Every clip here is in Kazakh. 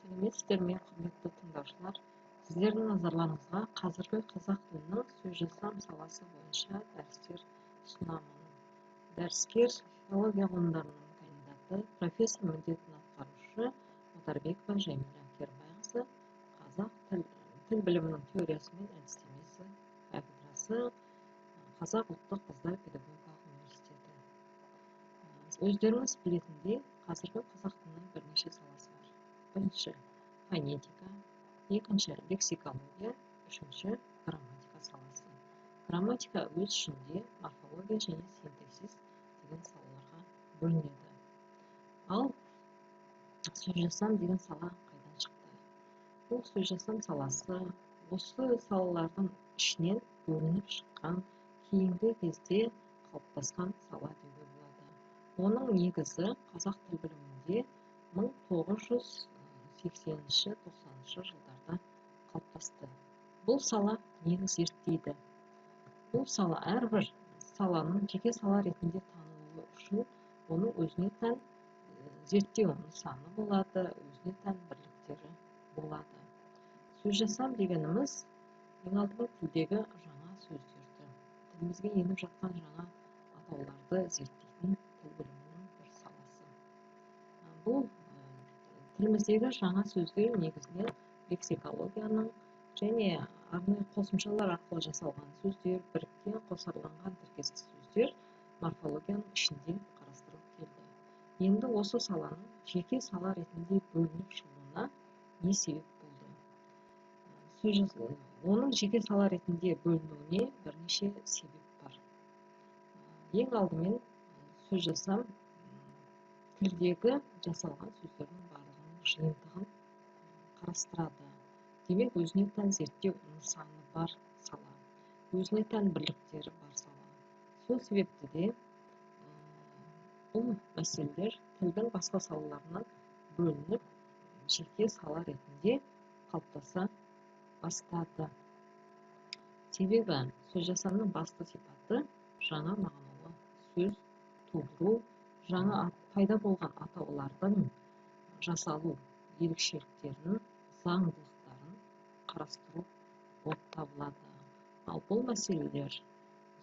Сәлеметсіздер ме, құрметті тыңдаушылар. Сіздердің назарларыңызға қазіргі қазақ тілінің сөз жасам саласы бойынша дәрістер ұсынамын. Дәріскер филология ғылымдарының кандидаты, профессор міндетін атқарушы Отарбекова Жәмила Кербайқызы, қазақ тіл білімінің теориясы мен әдістемесі кафедрасы, Қазақ ұлттық қыздар педагогикалық университеті. Өздеріңіз білетіндей, қазіргі қазақ тілінің бірнеше саласы бар. Бірінші фонетика, екінші лексикология, үшінші грамматика саласы. Грамматика өз ішінде морфология және синтаксис деген салаларға бөлінеді. Ал сөз жасам деген сала қайдан шықты? Бұл сөз жасам саласы осы салалардың ішінен бөлініп шыққан, кейінгі кезде қалыптасқан сала деуге болады. Оның негізі қазақ тіл білімінде 1980-90 жылдарда қалыптасты. Бұл сала нені зерттейді? Бұл сала әрбір саланың жеке сала ретінде танылуы үшін оның өзіне тән зерттеу нысаны болады, өзіне тән бірліктері болады. Сөз жасам дегеніміз ең алдымен тілдегі жаңа сөздерді, тілімізге еніп жатқан жаңа атауларды зерттейтін тіл білімінің бір саласы. Бұл тіліміздегі жаңа сөздер негізінен лексикологияның және арнайы қосымшалар арқылы жасалған сөздер, біріккен қосарланған тіркесті сөздер морфологияның ішінде қарастырылып келді. Енді осы саланың жеке сала ретінде бөлініп шығуына не себеп болды? Оның жеке сала ретінде бөлінуіне бірнеше себеп бар. Ең алдымен сөз жасам тілдегі жасалған сөздердің барлығының жиынтығын қарастырады. Демек, өзіне тән зерттеу нысаны бар сала, өзіне тән бірліктері бар сала. Сол себепті де бұл мәселелер тілдің басқа салаларынан бөлініп, жеке сала ретінде қалыптаса бастады. Себебі сөз жасамның басты сипаты жаңа мағыналы сөз тудыру, жаңа пайда болған атаулардың жасалу ерекшеліктерін, заңдылықтарын қарастыру болып табылады. Ал бұл мәселелер,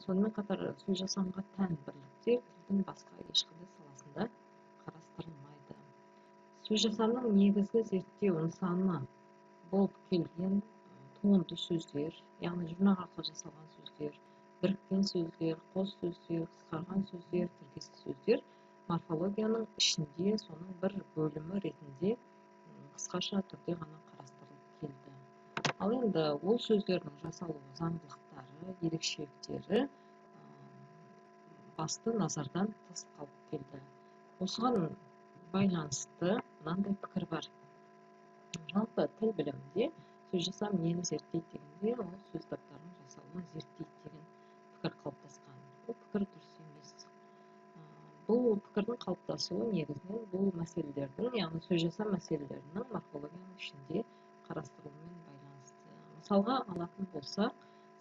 сонымен қатар сөз жасамға тән бірліктер тілдің басқа ешқандай саласында қарастырылмайды. Сөз жасамның негізгі зерттеу нысаны болып келген туынды сөздер, яғни жұрнақ арқылы жасалған сөздер, біріккен сөздер, қос сөздер, қысқарған сөздер, тіркесті сөздер морфологияның ішінде соның бір бөлімі ретінде қысқаша түрде ғана қарастырылып келді. Ал енді ол сөздердің жасалу заңдылықтары, ерекшеліктері басты назардан тыс қалып келді. Осыған байланысты мынандай пікір бар. Жалпы тіл білімінде сөз жасам нені зерттейді дегенде, ол сөз таптарының жасалуын зерттейді деген пікір қалыптасқан. Бұл пікір дұрыс емес. Бұл пікірдің қалыптасуы негізінен бұл мәселелердің, яғни сөз жасам мәселелерінің морфологияның ішінде қарастырылуымен байланысты. Мысалға алатын болсақ,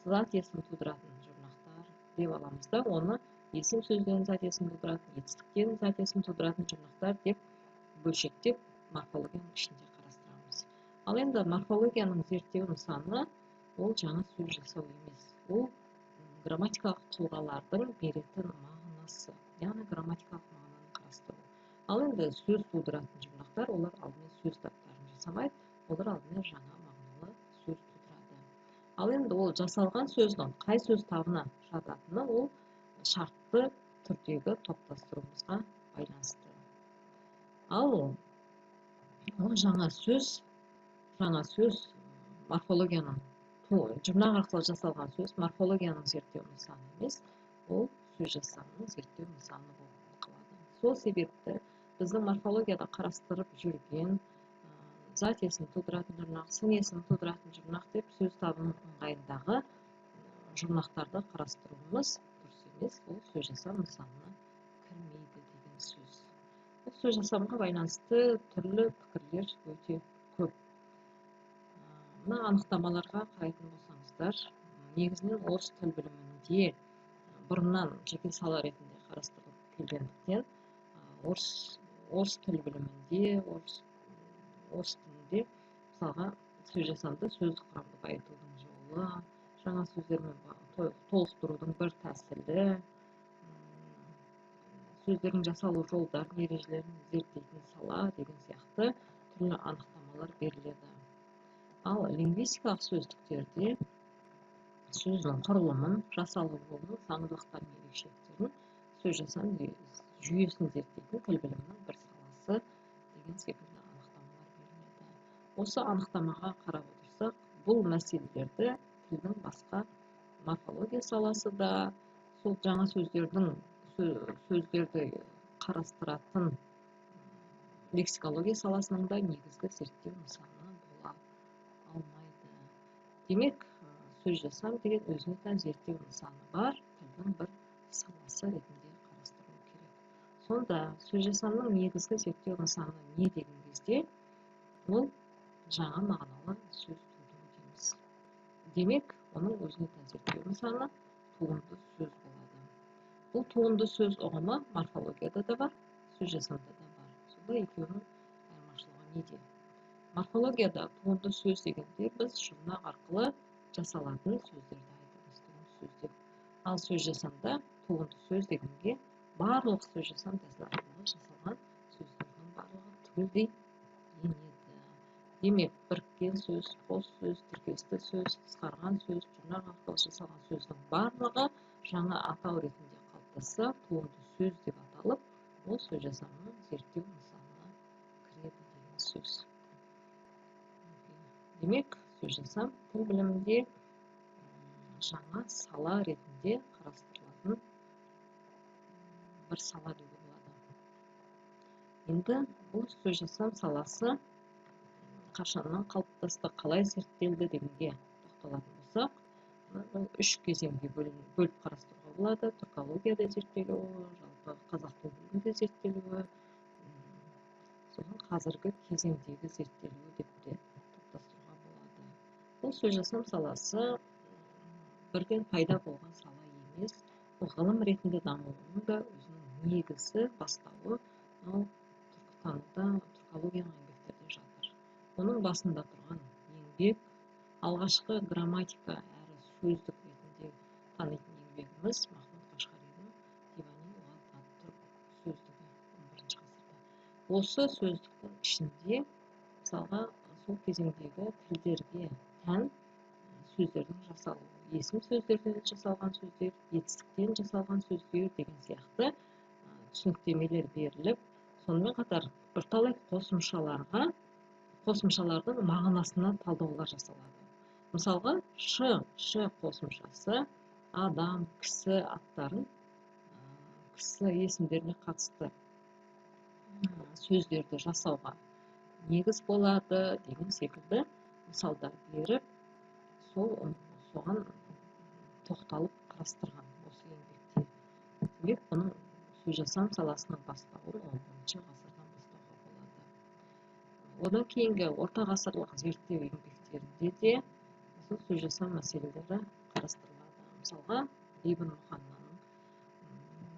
зат есім тудыратын жұрнақтар деп аламыз да, оны есім сөзден зат есім тудыратын, етістіктен зат есім тудыратын жұрнақтар деп бөлшектеп морфологияның ішінде қарастырамыз. Ал енді морфологияның зерттеу нысаны ол жаңа сөз жасау емес. Ол грамматикалық тұлғалардың беретін мағынасы, яғни грамматикалық мағынаны қарастыру. Ал енді сөз тудыратын жұрнақтар, олар алдымен сөз таптарын жасамайды, олар алдымен жаңа мағыналы сөз тудырады. Ал енді ол жасалған сөздің қай сөз табына жататыны ол шартты түрдегі топтастыруымызға байланысты. Ал жаңа сөз морфологияның, жұрнақ арқылы жасалған сөз морфологияның зерттеу нысаны емес, ол сөз жасамның зерттеу нысаны болып қалады. Сол себепті біздің морфологияда қарастырып жүрген зат есім тудыратын жұрнақ, сын есім тудыратын жұрнақ деп сөз табының ыңғайындағы жұрнақтарды қарастыруымыз дұрыс емес, ол сөз жасам нысанына кірмейді деген сөз. Бұл сөз жасамға байланысты түрлі пікірлер өте көп. Мына анықтамаларға қарайтын болсаңыздар, негізінен орыс тіл білімінде бұрыннан жеке сала ретінде қарастырылып келгендіктен, орыс тіл білімінде, орыс тілінде мысалға сөз жасамды сөздік құрамды байытудың жолы, жаңа сөздермен толықтырудың бір тәсілі, сөздердің жасалу жолдарын, ережелерін зерттейтін сала деген сияқты түрлі анықтамалар беріледі. Ал лингвистикалық сөздіктерде сөздің құрылымын, жасалу жолын, заңдылықтарын, ерекшеліктерін, сөз жасам жүйесін зерттейтін тіл білімінің бір саласы деген секілді анықтамалар беріледі. Осы анықтамаға қарап отырсақ, бұл мәселелерді тілдің басқа морфология саласы да, сол жаңа сөздерді қарастыратын лексикология саласының да негізгі зерттеу нысаны бола алмайды. Демек, сөз жасам деген өзіне тән зерттеу нысаны бар, тілдің бір саласы ретінде қарастыру керек. Сонда сөз жасамның негізгі зерттеу нысаны не деген кезде, ол жаңа мағыналы сөз тудыру дейміз. Демек, оның өзіне тән зерттеу нысаны туынды сөз болады. Бұл туынды сөз ұғымы морфологияда да бар, сөз жасамда да бар. Сонда екеуінің айырмашылығы неде? Морфологияда туынды сөз дегенде біз жұрнақ арқылы жасалатын сөздерді айтамыз, туынды сөз деп. Ал сөз жасамда туынды сөз дегенге барлық сөз жасам тәсілі арқылы жасалған сөздердің барлығы түгелдей енеді. Демек, біріккен сөз, қос сөз, тіркесті сөз, қысқарған сөз, жұрнақ арқылы жасалған сөздің барлығы жаңа атау ретінде қалыптасса, туынды сөз деп аталып, ол сөз жасамның зерттеу нысанына кіреді деген сөз. Демек, сөз жасам тіл білімінде жаңа сала ретінде қарастырылатын бір сала деуге болады. Енді бұл сөз жасам саласы қашаннан қалыптасты, қалай зерттелді дегенге тоқталатын болсақ, ол үш кезеңге бөліп қарастыруға болады. Түркологияда зерттелуі, жалпы қазақ тілінде зерттелуі, соған қазіргі кезеңдегі зерттелуі деп те топтастыруға болады. Бұл сөз жасам саласы бірден пайда болған сала емес, ғылым ретінде дамуының да өзінің негізі, бастауы түркітануда, түркологияның еңбектерде жатыр. Оның басында тұрған еңбек, алғашқы грамматика әрі сөздік ретінде танитын еңбегіміз Махмуд Қашғаридің Дивани лұғат ат-түрк сөздігі 11 ғасырда. Осы сөздіктің ішінде, мысалға, сол кезеңдегі тілдерге тән сөздердің жасалуы, есім сөздерден жасалған сөздер, етістіктен жасалған сөздер деген сияқты түсініктемелер беріліп, сонымен қатар бірталай қосымшалардың мағынасына талдаулар жасалады. Мысалға, ш қосымшасы адам, кісі аттарын, кісі есімдеріне қатысты сөздерді жасауға негіз болады деген секілді мысалдар беріп, соған тоқталып қарастырған осы еңбекте. Демек, бұның сөз жасам саласының бастауын 11 ғасырдан бастауға болады. Одан кейінгі орта ғасырлық зерттеу еңбектерінде де сөз жасам мәселелері қарастырылады. Мысалға, Ибн Мұханнаның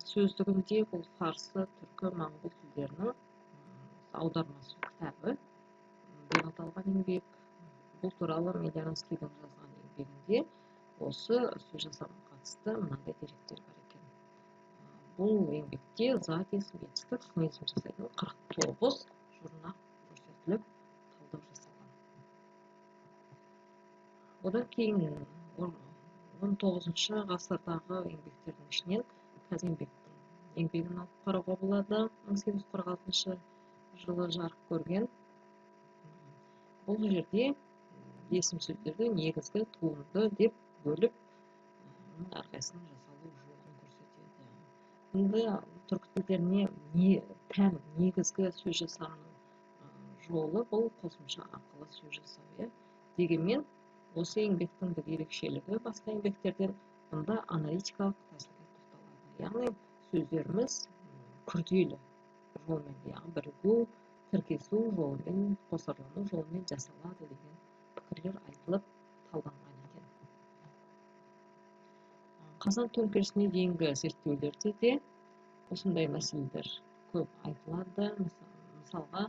сөздігінде бұл фарсы, түркі, моңғол тілдерінің аудармасы кітабы деп аталған еңбек. Бұл туралы Медианскийдің жазған еңбегінде осы сөз жасамға қатысты мынандай деректер бар екен. Бұл еңбекте запись, етістік, синезм жасайтын 49 жұрнақ көрсетіліп, талдау жасалған. Одан кейін 19 ғасырдағы еңбектердің ішінен Казимбектің еңбегін алып қарауға болады. 1846 жылы жарық көрген. Бұл жерде есім сөздерді негізгі туынды деп бөліп, әрқайсының жасалу жолын көрсетеді. Енді түркі тілдеріне тән негізгі сөз жасамның жолы бұл қосымша арқылы сөз жасау. Дегенмен, осы еңбектің бір ерекшелігі басқа еңбектерден мұнда аналитикалық тәсілге тоқталады. Яғни сөздеріміз күрделі жолмен, яғни бірігу, тіркесу жолымен, қосарлану жолымен жасалады деген пікірлер айтылып талданған екен. Қазан төңкерісіне дейінгі зерттеулерде де осындай мәселелер көп айтылады. Мысалға,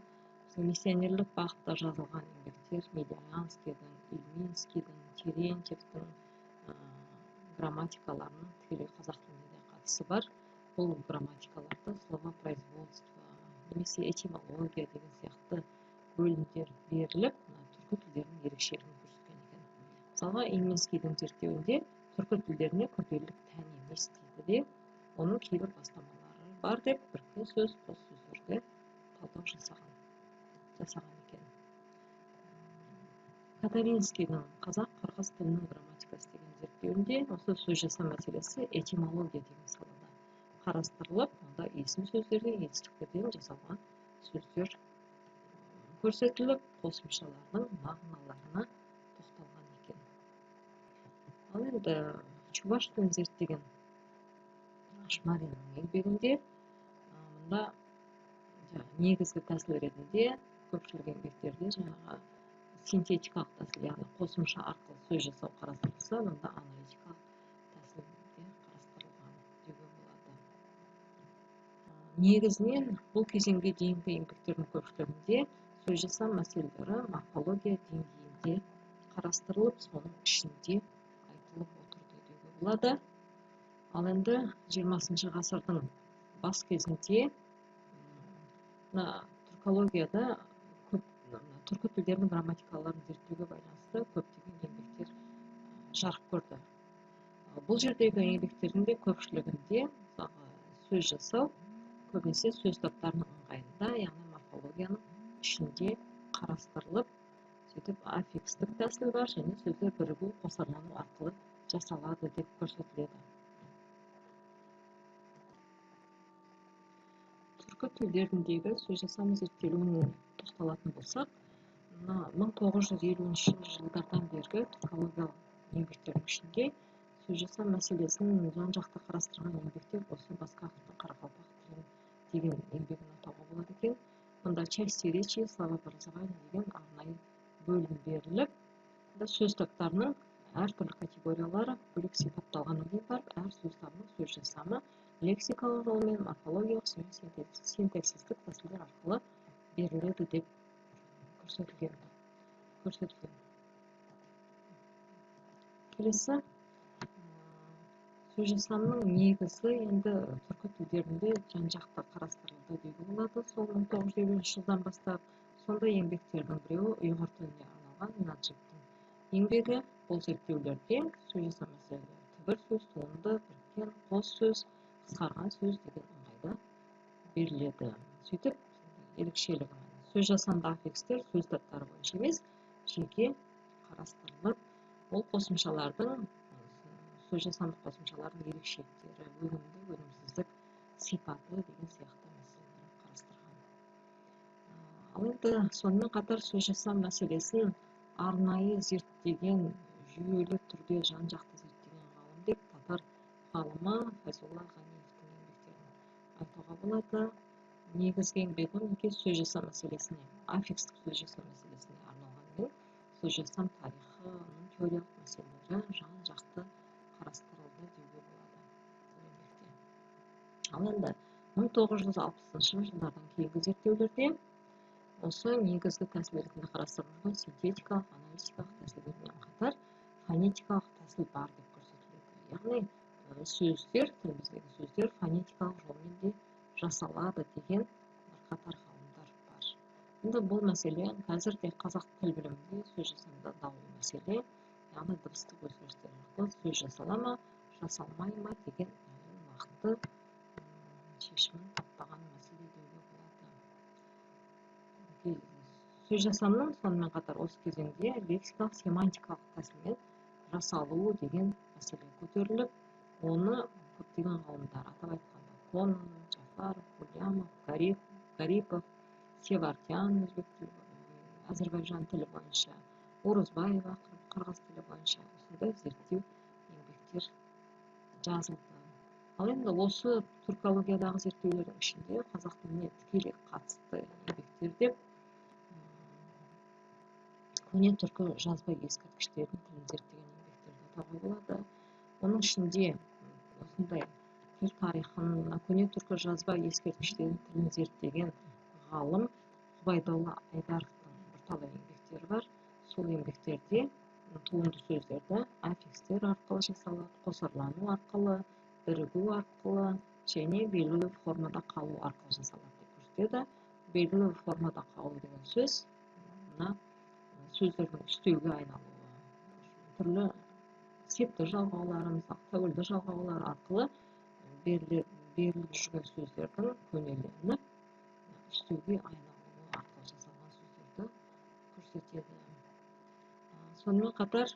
миссионерлік бағытта жазылған еңбекте еңбектер Медианскийдің, Ильинскийдің, Терентьевтің грамматикаларының тікелей қазақ тіліне де қатысы бар. Бұл грамматикаларды словопроизводство немесе этимология деген сияқты бөлімдер беріліп, түркі тілдерінің ерекшелігін көрсеткен екен. Мысалға, Ильинскийдің зерттеуінде түркі тілдеріне күрделілік тән емес дейді де, оның кейбір бастамалары бар деп біріккен сөз, қос сөздерде талдау жасаған екен. Каталинскийдің қазақ-қырғыз тілінің грамматикасы деген зерттеуінде осы сөз жасау мәселесі этимология деген салада қарастырылып, онда есім сөздерден, етістіктерден жасалған сөздер көрсетіліп, қосымшалардың мағыналарына тоқталған екен. Ал енді Чуваш тілін зерттеген Ашмариннің еңбегінде мұнда негізгі тәсіл ретінде көпшілік еңбектерде жаңағы синтетикалық тәсіл, яғни қосымша арқылы сөз жасау қарастырылса, мұнда аналитикалық тәсіл де қарастырылған деуге болады. Негізінен бұл кезеңге дейінгі еңбектердің көпшілігінде сөз жасау мәселелері морфология деңгейінде қарастырылып, соның ішінде айтылып отырды деуге болады. Ал енді 20 ғасырдың бас кезінде түркологияда түркі тілдерінің грамматикаларын зерттеуге байланысты көптеген еңбектер жарық көрді. Бұл жердегі еңбектердің де көпшілігінде сөз жасау көбінесе сөз таптарының ыңғайында, яғни морфологияның ішінде қарастырылып, сөйтіп аффикстік тәсіл бар және сөздер бірігу, қосарлану арқылы жасалады деп көрсетіледі. Түркі тілдеріндегі сөз жасау зерттелуіне тоқталатын болсақ, 1950 жылдардан бергі түркологиялық еңбектердің ішінде сөз жасау мәселесін жан-жақты қарастырған еңбектер осы Басқақовтың қарақалпақ тілі деген еңбегін атауға болады екен. Мұнда части речи, словообразование деген арнайы бөлім беріліп, сөз таптарының әртүрлі категориялары бөлек сипатталғаннан кейін барып, әр сөз табының сөз жасамы лексикалық жолмен, морфологиялық және синтаксистік тәсілдер арқылы беріледі деп көрсетілген. Келесі, сөз жасамның негізі енді түркі тілдерінде жан-жақты қарастырылды деуге болады. Сол 1950 жылдан бастап сондай еңбектердің біреуі ұйғыр тіліне арналған Наджибтің еңбегі. Бұл зерттеулерде сөз жасау мәселелері түбір сөз, туынды, біріккен, қос сөз, қысқарған сөз деген ыңғайда беріледі. Сөйтіп, ерекшелігі сөз жасамды аффикстер сөз таптары бойынша емес, жеке қарастырылып, ол қосымшалардың сөз жасамдық қосымшалардың ерекшеліктері, өнімді, өнімсіздік сипаты деген сияқты мәселелер қарастырған. Ал енді сонымен қатар сөз жасау мәселесін арнайы зерттеген, жүйелі түрде жан-жақты зерттеген ғалым деп татар ғалымы Файзолла Ғаниевтің еңбектерін айтуға болады. Негізгі еңбегі сөз жасау мәселесіне, аффикстік сөз жасау мәселесіне арналған сөз жасам тарихы, оның теориялық мәселелері жан-жақты қарастырылды деуге болады. Ал енді 1960 жылдардан кейінгі зерттеулерде осы негізгі тәсіл ретінде қарастырылған синтетикалық, аналитикалық тәсілдермен қатар фонетикалық тәсіл бар деп көрсетіледі. Яғни сөздер, тіліміздегі сөздер фонетикалық жолмен де жасалады деген бірқатар ғалымдар бар. Енді бұл мәселе қазір де қазақ тіл білімінде сөз жасауда даулы мәселе, яғни дыбыстық өзгерістер арқылы сөз жасала ма, жасалмай ма деген нақты шешімін таппаған мәселе деуге болады. Сөз жасамның сонымен қатар осы кезеңде лексикалық семантикалық тәсілмен жасалуы деген мәселе көтеріліп, оны көптеген ғалымдар атап айтқанда Конон, Джафаров, Ульямов, Гарипов, Севардян Әзірбайжан тілі бойынша, Орозбаева қырғыз тілі бойынша осындай зерттеу еңбектер жазылды. Ал енді осы түркологиядағы зерттеулердің ішінде қазақ тіліне тікелей қатысты еңбектер деп көне түркі жазба ескерткіштерінің тілін зерттеген еңбектерді атауға болады. Оның ішінде осындай тіл тарихын, көне түркі жазба ескерткіштерінің тілін зерттеген ғалым Ғұбайдолла Айдаровтың бірталай еңбектері бар. сол еңбектерде туынды сөздерді аффикстер арқылы жасалады, қосарлану арқылы, бірігу арқылы және белгілі формада қалу арқылы жасалады деп көрсетеді. Белгілі формада қалу деген сөз мына сөздердің үстеуге айналуы, түрлі септі жалғаулары, мысалы тәуелді жалғаулар арқылы беріліп жүрген сөздердің көнеленіп үстеуге айналуы арқылы жасалған сөздерді көрсетеді. Сонымен қатар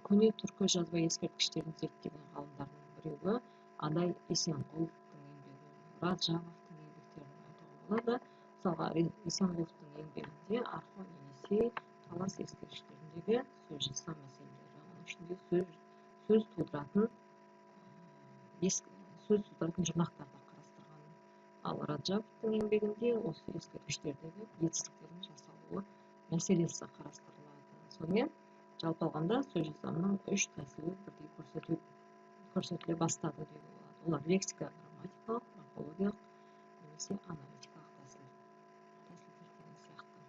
көне түркі жазба ескерткіштерін зерттеген ғалымдардың біреуі Адай Есенқұловтың еңбегі, Раджабовтың еңбектерін айтуға болады. Мысалға Есенқұловтың еңбегінде Орхон, Енисей, талас ескерткіштеріндегі сөз жазу мәселелері, оның ішінде сөз тудыратын жұрнақтарды қарастырған. Ал Раджабовтың еңбегінде осы ескерткіштердегі етістіктердің жасалуы мәселесі қарастырылады. Сонымен жалпы алғанда сөз жазуының үш тәсілі бірдей көрсетіле бастады деуге болады. Олар лексика, грамматикалық, морфологиялық немесе аналитикалық тәсілдер деген сияқты.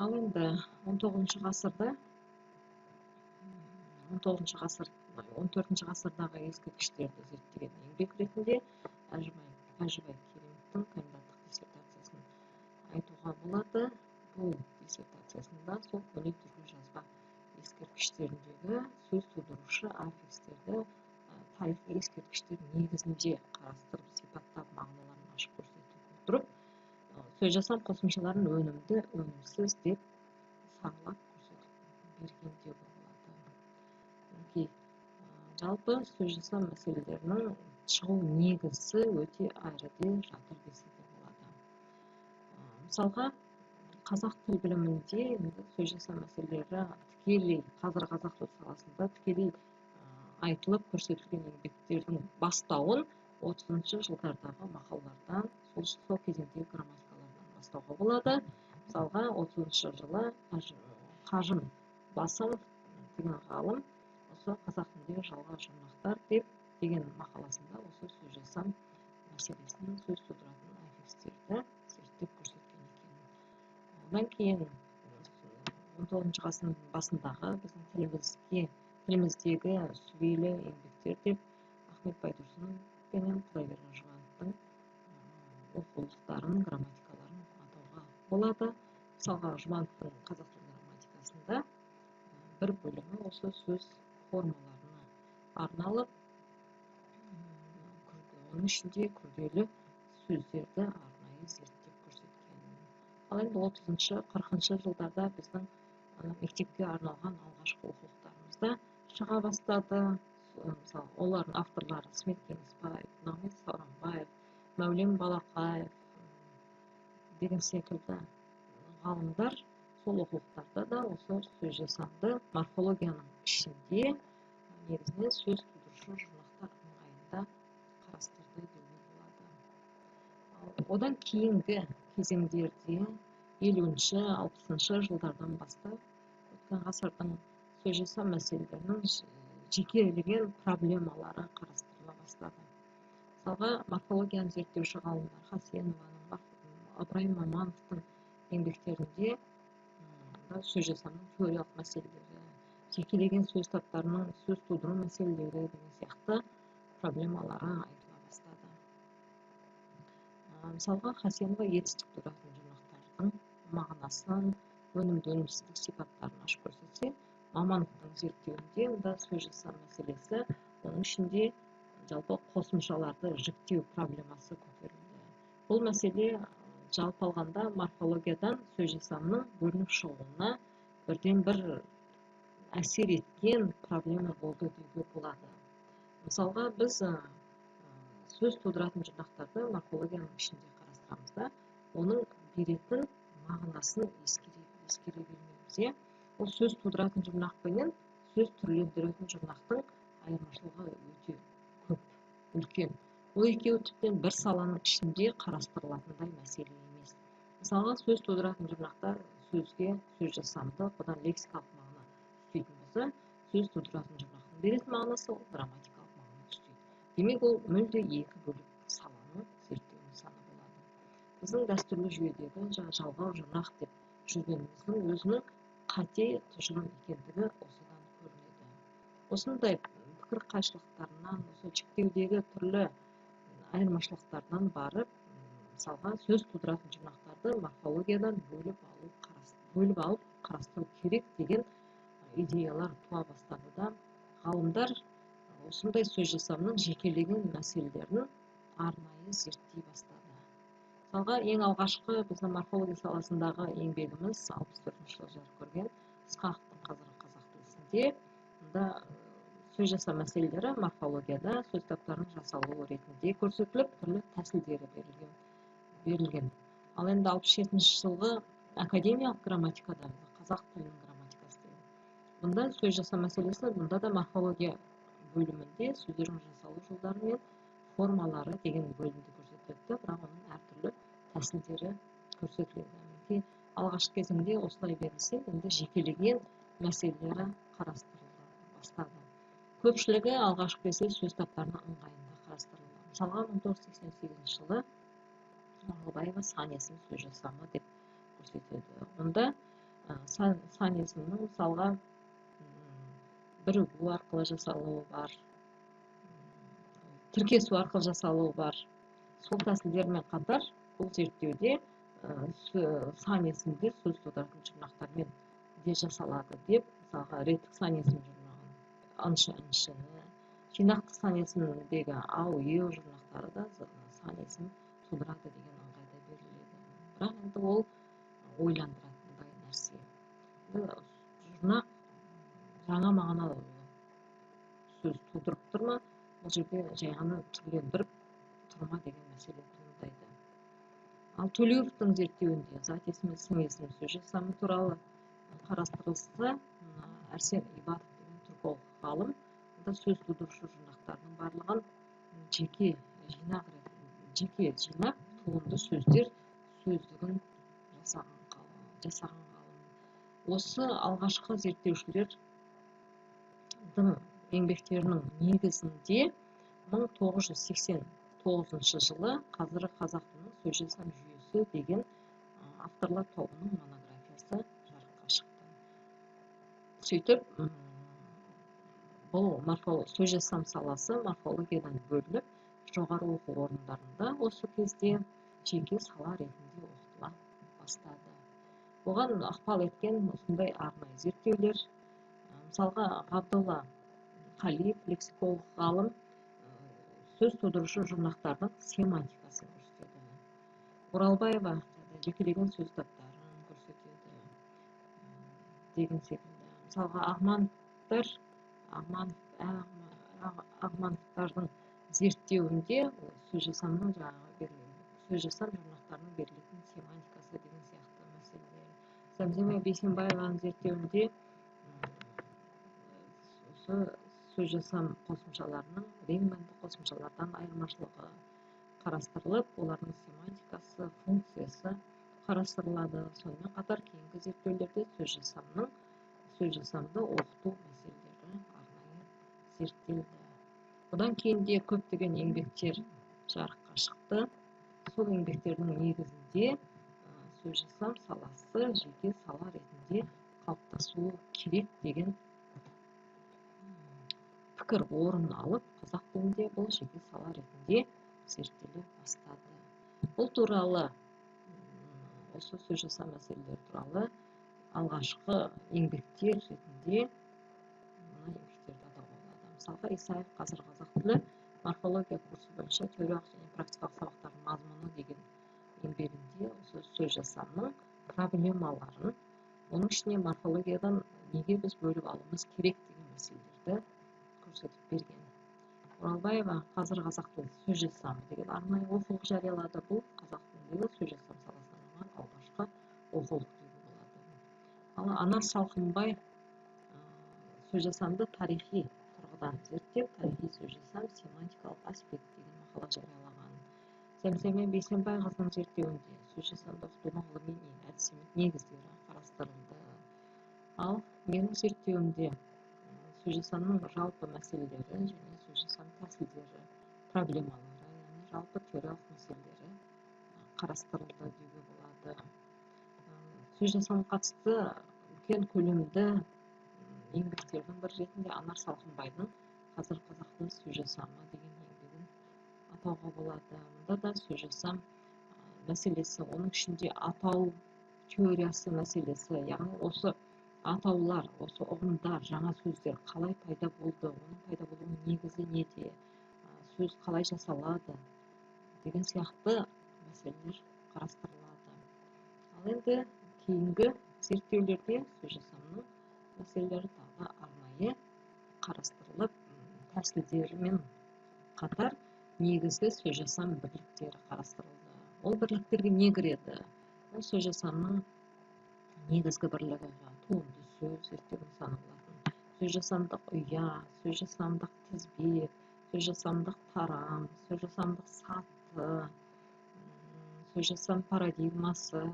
Ал енді 14 ғасырдағы ескерткіштерді зерттеген еңбек ретінде Әжібай Керимовтің кандидаттық диссертациясын айтуға болады. Бұл диссертациясында сол көне түркі жазба ескерткіштеріндегі сөз тудырушы аффикстерді тарихи ескерткіштер негізінде қарастырып, сипаттап, мағыналарын ашып көрсетіп отырып, сөз жасам қосымшаларын өнімді, өнімсіз деп саралап көрсетіп берген деуге болады. Жалпы сөз жасам мәселелерінің шығу негізі өте әріде жатыр десе де болады. Мысалға, қазақ тіл білімінде сөз жасам мәселелері тікелей қазір қазақ тіл саласында тікелей айтылып көрсетілген еңбектердің бастауын 30-шы жылдардағы мақалалардан, сол кезеңдегі грамматикалардан бастауға болады. Мысалға, 30-шы жылы Қажым Басымов деген ғалым осы қазақ тіліндегі жалға жұрнақтар деген мақаласында осы сөз жасам мәселесін, сөз тудыратын аффикстерді зерттеп көрсеткен екен. Одан кейін 19 ғасырдың басындағы біздің тіліміздегі сүбелі еңбектер деп Ахмет Байтұрсынов пен Құдайберген Жұбановтың оқулықтарын, грамматикаларын атауға болады. Мысалға, Жұбановтың қазақ тілі грамматикасында бір бөлімі осы сөз формаларына арналып, оның ішінде күрделі сөздерді арнайы зерттеп көрсеткен. Ал енді 30-40-шы жылдарда біздің мектепке арналған алғашқы оқулықтарымызда шыға бастады. Мысалы, олардың авторлары Смет Кеңесбаев, Нағымет Сауранбаев, Мәулен Балақаев деген секілді ғалымдар сол оқулықтарда да осы сөз жасамды морфологияның ішінде негізінен сөз тудырушы жұрнақтар ыңғайында қарастырды деуге болады. Одан кейінгі кезеңдерде 50-ші, 60-шы жылдардан бастап өткен ғасырдың сөз жасам мәселелерінің жекелеген проблемалары қарастырыла бастады. Мысалға, морфологияны зерттеуші ғалымдар Хасенованың, Ыбырайым Мамановтың еңбектерінде сөз жасамның теориялық мәселелері, жекелеген сөз таптарының сөз тудыру мәселелері деген сияқты проблемалары айтыла бастады. Мысалға, Хасенова етістік тудыратын жұрнақтардың мағынасын, өнімді өнімсіздік сипаттарын ашып көрсетсе, Мамановтың зерттеуінде онда сөз жасам мәселесі, оның ішінде жалпы қосымшаларды жіктеу проблемасы көтерілді. Бұл мәселе жалпы алғанда морфологиядан сөз жасамның бөлініп шығуына бірден бір әсер еткен проблема болды деуге болады. Мысалға, біз сөз тудыратын жұрнақтарды морфологияның ішінде қарастырамыз да, оның беретін мағынасын ескере бермейміз. Ол сөз тудыратын жұрнақ пенен сөз түрлендіретін жұрнақтың айырмашылығы өте көп, үлкен. Ол екеуі тіптен бір саланың ішінде қарастырылатындай мәселе емес. Мысалға, сөз тудыратын жұрнақтар сөзге, сөз жасамды, одан лексикалық мағына түспейтін болса, сөз тудыратын жұрнақтың беретін мағынасы ол грамматикалық мағына түспейді. Демек, ол мүлде екі бөлек саланы зерттеу нысаны болады. Біздің дәстүрлі жүйедегі жалғау жұрнақ деп жүргеніміздің өзінің қате тұжырым екендігі осыдан көрінеді. Осындай пікір қайшылықтарынан, осы жіктеудегі түрлі айырмашылықтардан барып, мысалға сөз тудыратын жұрнақтарды морфологиядан бөліп алып қарастыру керек деген идеялар туа бастады да ғалымдар осындай сөз жасамның жекелеген мәселелерін арнайы зерттей бастады. Мысалға, ең алғашқы біздің морфология саласындағы еңбегіміз 64 жылы жарық көрген Ысқақовтың қазіргі қазақ тілінде. Мұнда сөз жасау мәселелері морфологияда сөз таптарының жасалуы ретінде көрсетіліп, түрлі тәсілдері берілген. Ал енді 67 жылғы академиялық грамматикада қазақ тілінің грамматикасы деген. Бұнда сөз жасау мәселесі, бұнда да морфология бөлімінде сөздердің жасалу жолдары мен формалары деген бөлімде көрсетілді, бірақ оның әртүрлі тәсілдері көрсетіледі. Алғашқы кезеңде осылай берілсе, енді жекелеген мәселелері қарастырыла бастады. Көпшілігі алғашқы кезде сөз таптарының ыңғайында қарастырылды. Мысалға, 1988 жылы Ағылбаева сан есім сөз жасамы деп көрсетеді. Онда сан есімнің мысалға бірігу арқылы жасалуы бар, тіркесу арқылы жасалуы бар. Сол тәсілдермен қатар бұл зерттеуде сан есімдер сөз тудыратын жұрнақтармен де жасалады деп, мысалға, реттік сан есім жұрнағын, ыншы-ыншыны, жинақтық сан есімдегі ау-еу жұрнақтары да сан есім тудырады деген ыңғайда беріледі. Бірақ енді ол ойландыратындай нәрсе. Жұрнақ жаңа мағыналы сөз тудырып тұр ма, бұл жерде жай ғана түрлендіріп тұрма деген мәселе туындайды. Ал Төлеуовтың зерттеуінде зат есімі сын есім сөз жасамы туралы қарастырылса, Әрсен Ибатов деген түрколог ғалым сөз тудырушы жұрнақтардың барлығын жеке жинап туынды сөздер сөздігін жасаған ғалым. Осы алғашқы зерттеушілердің еңбектерінің негізінде 1989 жылы қазіргі қазақ тілінің сөз жасам жүйесі деген авторлар тобының монографиясы жарыққа шықты. Сөйтіп, бұл сөз жасам саласы морфологиядан бөлініп, жоғары оқу орындарында осы кезде жеке сала ретінде оқытыла бастады. Оған ықпал еткен осындай арнайы зерттеулер, мысалға, Ғабдолла Қалиев, лексиколог ғалым, сөз тудырушы жұрнақтардың семантикасын көрсетеді. Оралбаева жекелеген сөз таптарын көрсетеді деген секілді. Мысалға, Ағмановтардың зерттеуінде сөз жасам жұрнақтарының берілетін семантикасы деген сияқты мәселелер. Зәмземе Бейсенбаеваның зерттеуінде сөз жасам қосымшаларының реңмәнді қосымшалардан айырмашылығы қарастырылып, олардың семантикасы, функциясы қарастырылады. Сонымен қатар кейінгі зерттеулерде сөз жасамды оқыту мәселелері арнайы зерттелді. Одан кейін де көптеген еңбектер жарыққа шықты. Сол еңбектердің негізінде сөз жасам саласы жеке сала ретінде қалыптасуы керек деген пікір орын алып, қазақ тілінде бұл жеке сала ретінде зерттеле бастады. Бұл туралы, осы сөз жасам мәселелері туралы алғашқы еңбектер ретінде мысалға, Исаев қазіргі қазақ тілі морфология курсы бойынша теориялық және практикалық сабақтардың мазмұны деген еңбегінде осы сөз жасамның проблемаларын, оның ішіне морфологиядан неге біз бөліп алуымыз керек деген мәселелерді көрсетіп берген. Оралбаева қазіргі қазақ тілі сөз жасамы деген арнайы оқулық жариялады. Бұл қазақ тіліндегі сөз жасам саласына арналған алғашқы оқулық деуге болады. Ал Анар Салқынбай сөз жасамды тарихи тұрғыдан зерттеп, тарихи сөз жасам семантикалық аспект деген мақала жариялаған. Зәмземе Бейсенбайқызының зерттеуінде сөз жасамды оқытудың ғылыми әдістемелік негіздері қарастырылды. Ал менің зерттеуімде сөз жасамның жалпы мәселелері және сөз жасам тәсілдері, проблемалары, яғни жалпы теориялық мәселелері қарастырылды деуге болады. сөз жасамға қатысты үлкен көлемді еңбектердің бір ретінде Анар Салқынбайдың қазір қазақ тілі сөз жасамы деген еңбегін атауға болады. Мұнда да сөз жасам мәселесі, оның ішінде атау теориясы мәселесі, яғни осы атаулар, осы ұғымдар, жаңа сөздер қалай пайда болды, оның пайда болуының негізі неде, сөз қалай жасалады деген сияқты мәселелер қарастырылады. Ал енді кейінгі зерттеулерде сөз жасамның мәселелері тағы арнайы қарастырылып, тәсілдерімен қатар негізгі сөз жасам бірліктері қарастырылды. Ол бірліктерге не кіреді? Ол сөз жасамның негізгі бірлігі туынды сөз, зерттеу нысаны болатын. Сөз жасамдық ұя, сөз жасамдық тізбек, сөз жасамдық тарам, сөз жасамдық саты, сөз жасам парадигмасы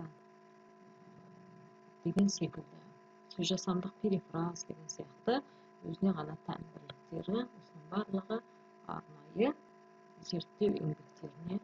деген секілді. Сөз жасамдық перефраз деген сияқты өзіне ғана тән бірліктері, осының барлығы арнайы зерттеу еңбектеріне